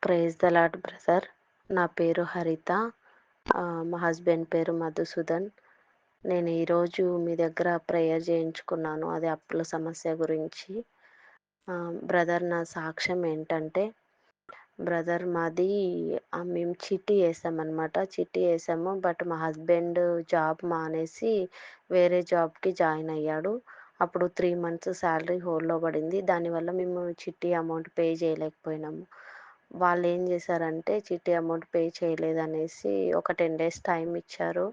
Praise the lord brother. నా పేరు హరిత. మా హస్బెండ్ పేరు మధుసూదన్. నేను ఈరోజు మీ దగ్గర ప్రేయర్ చేయించుకున్నాను. అది అప్పుల సమస్య గురించి. బ్రదర్, నా సాక్ష్యం ఏంటంటే, బ్రదర్ మాది మేము చీటీ వేసామన్నమాట. చీటీ వేసాము. బట్ మా హస్బెండ్ జాబ్ మానేసి వేరే జాబ్‌కి జాయిన్ అయ్యాడు. అప్పుడు 3 మంత్స్ శాలరీ హోల్డ్‌లో పడింది. దానివల్ల మేము చిట్టి అమౌంట్ పే చేయలేకపోయినాము. వాళ్ళేం చేశారంటే చిట్టి అమౌంట్ పే చేయలేదనేసి ఒక 10 డేస్ టైం ఇచ్చారు.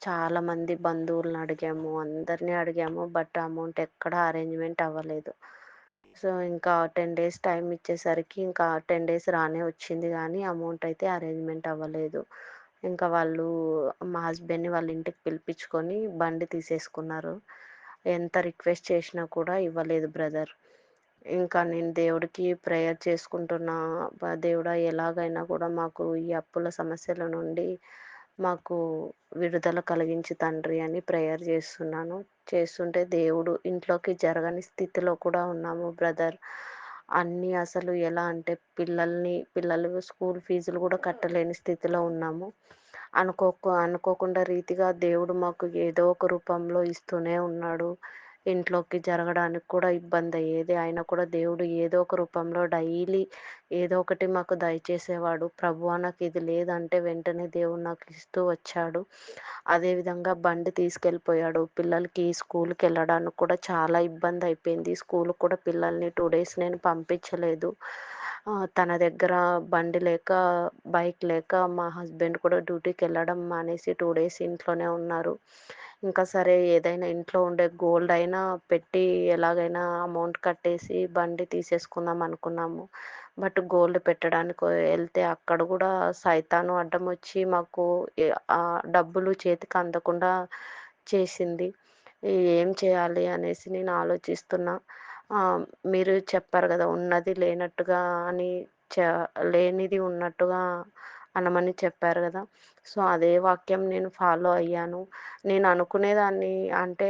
చాలామంది బంధువులని అడిగాము, అందరిని అడిగాము. బట్ అమౌంట్ ఎక్కడా అరేంజ్‌మెంట్ అవ్వలేదు. సో, ఇంకా 10 డేస్ టైం ఇచ్చేసరికి ఇంకా 10 డేస్ రానే వచ్చింది గానీ అమౌంట్ అయితే అరేంజ్‌మెంట్ అవ్వలేదు. ఇంకా వాళ్ళు మా హస్బెండ్‌ని వాళ్ళ ఇంటికి పిలిపించుకొని బండి తీసేసుకున్నారు. ఎంత రిక్వెస్ట్ చేసినా కూడా ఇవ్వలేదు బ్రదర్. ఇంకా నేను దేవుడికి ప్రేయర్ చేసుకుంటున్నా. దేవుడా, ఎలాగైనా కూడా మాకు ఈ అప్పుల సమస్యల నుండి మాకు విడుదల కలిగించు తండ్రి అని ప్రేయర్ చేస్తున్నాను. చేస్తుంటే దేవుడు ఇంట్లోకి జరగని స్థితిలో కూడా ఉన్నాము బ్రదర్. అన్నీ అసలు ఎలా అంటే పిల్లలు స్కూల్ ఫీజులు కూడా కట్టలేని స్థితిలో ఉన్నాము. అనుకోకుండా రీతిగా దేవుడు మాకు ఏదో ఒక రూపంలో ఇస్తూనే ఉన్నాడు. ఇంట్లోకి జరగడానికి కూడా ఇబ్బందయ్యేది. అయినా కూడా దేవుడు ఏదో ఒక రూపంలో డైలీ ఏదో ఒకటి మాకు దయచేసేవాడు. ప్రభువా, నాకిది లేదంటే వెంటనే దేవుడు నాకు ఇస్తూ వచ్చాడు. అదేవిధంగా బండి తీసుకెళ్ళిపోయాడు. పిల్లలకి స్కూలుకెళ్ళడానికి కూడా చాలా ఇబ్బందయిపోయింది. స్కూలుకి కూడా పిల్లల్ని 2 డేస్ నేను పంపించలేదు. తన దగ్గర బండి లేక, బైక్ లేక మా హస్బెండ్ కూడా డ్యూటీకెళ్ళడం మానేసి 2 డేస్ ఇంట్లోనే ఉన్నారు. ఇంకా సరే, ఏదైనా ఇంట్లో ఉండే గోల్డ్ అయినా పెట్టి ఎలాగైనా అమౌంట్ కట్టేసి బండి తీసేసుకుందాం అనుకున్నాము. బట్ గోల్డ్ పెట్టడానికి ఎళ్తే అక్కడ గూడా సైతాను అడ్డమొచ్చి మాకు డబ్బులు చేతికి అందకుండా చేసింది. ఏం చేయాలి అనేసి నేను ఆలోచిస్తున్నా. మీరు చెప్పారు గదా! ఉన్నది లేనట్టుగా అని చ లేనిది ఉన్నట్టుగా అనమని చెప్పారు గదా! సో, అదే వాక్యం నేను ఫాలో అయ్యాను. నేను అనుకునేదాన్ని అంటే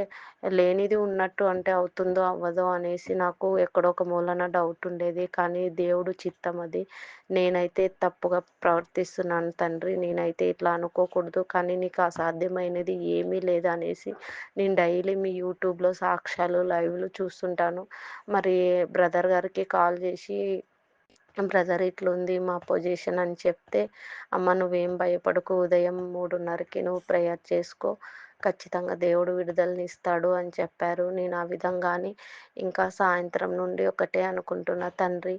లేనిది ఉన్నట్టు అంటే అవుతుందో, అవ్వదో అనేసి నాకు ఎక్కడో ఒక మూలన డౌట్ ఉండేది. కానీ దేవుడు చిత్తం అది. నేనైతే తప్పుగా ప్రవర్తిస్తున్నాను తండ్రి. నేనైతే ఇట్లా అనుకోకూడదు. కానీ నీకు అసాధ్యమైనది ఏమీ లేదు అనేసి నేను డైలీ మీ యూట్యూబ్‌లో సాక్ష్యాలు, లైవ్‌లు చూస్తుంటాను. మరి బ్రదర్ గారికి కాల్ చేసి, బ్రదర్ ఇట్లుంది మా పొజిషన్ అని చెప్తే, అమ్మ నువ్వేం భయపడకు, ఉదయం 3:30కి నువ్వు ప్రేయర్ చేసుకో, ఖచ్చితంగా దేవుడు విడుదలనిస్తాడు అని చెప్పారు. నేను ఆ విధంగానే ఇంకా సాయంత్రం నుండి ఒకటే అనుకుంటున్నా, తండ్రి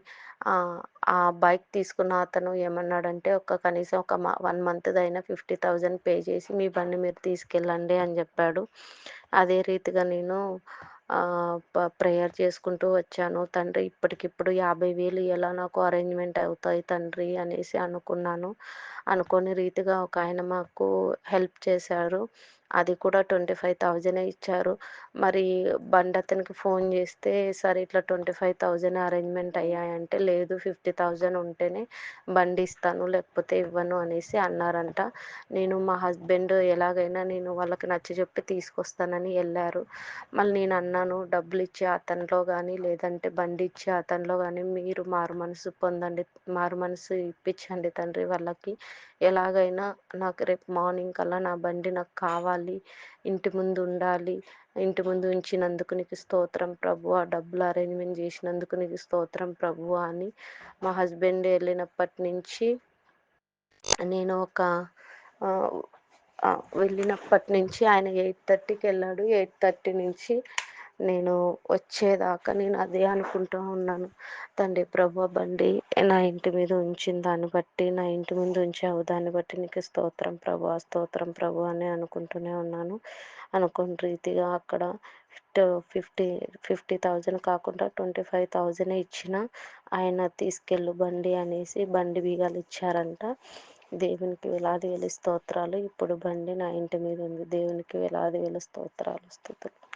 ఆ బైక్ తీసుకున్న అతను ఏమన్నాడంటే, కనీసం ఒక 1 మంత్‌దైనా 50,000 పే చేసి మీ బండి మీరు తీసుకెళ్ళండి అని చెప్పాడు. అదే రీతిగా నేను ప్రేయర్ చేసుకుంటూ వచ్చాను. తండ్రి ఇప్పటికిప్పుడు 50,000 ఎలా నాకు అరేంజ్‌మెంట్ అవుతాయి తండ్రి అనేసి అనుకున్నాను. అనుకోని రీతిగా ఒకాయన మాకు హెల్ప్ చేశారు. అది కూడా 25,000 ఇచ్చారు. మరి బండతనికి ఫోన్ చేస్తే, సరే ఇట్లా 25,000 అరేంజ్‌మెంట్ అయ్యాయంటే, లేదు 50,000 ఉంటేనే బండి ఇస్తాను, లేకపోతే ఇవ్వను అనేసి అన్నారంట. మా హస్బెండ్ ఎలాగైనా నేను వాళ్ళకి నచ్చజెప్పి తీసుకొస్తానని ఎళ్లారు. మళ్ళీ నేనన్నాను, డబ్బులిచ్చే అతనిలో గానీ, లేదంటే బండి ఇచ్చే అతనిలో గానీ మీరు మారుమనసు పొందండి. మారుమనసు ఇప్పిచ్చండి తండ్రి వాళ్ళకి. ఎలాగైనా నాకు రేపు మార్నింగ్ కల్లా నా బండి నాకు కావాలి. ఇంటి ముందు ఉండాలి. ఇంటి ముందు ఉంచినందుకు నీకు స్తోత్రం ప్రభువా! డబ్బులు అరేంజ్‌మెంట్ జేసినందుకు నీకు స్తోత్రం ప్రభువా అని మా హస్బెండ్ ఎళ్ళినప్పటి నుంచి నేను ఆహ్, వెళ్ళినప్పటి నుంచి ఆయన 8:30కి వెళ్ళాడు. 8:30 నుంచి నేను వచ్చేదాకా నేను అదే అనుకుంటూ ఉన్నాను. తండ్రి ప్రభువా, బండి నా ఇంటి మీద ఉంచిన దాన్ని బట్టి, నా ఇంటి ముందు ఉంచావు దాన్ని బట్టి నీకు స్తోత్రం ప్రభువా, స్తోత్రం ప్రభువా అని అనుకుంటూనే ఉన్నాను. అనుకోని రీతిగా అక్కడ టు 50,000 కాకుండా 25,000 ఇచ్చినా ఆయన తీసుకెళ్ళు బండి అనేసి బండి బీగాలు ఇచ్చారంట. దేవునికి వేలాది వేల స్తోత్రాలు. ఇప్పుడు బండి నా ఇంటి మీద ఉంది. దేవునికి వేలాది వేల స్తోత్రాలు, స్తుతులు.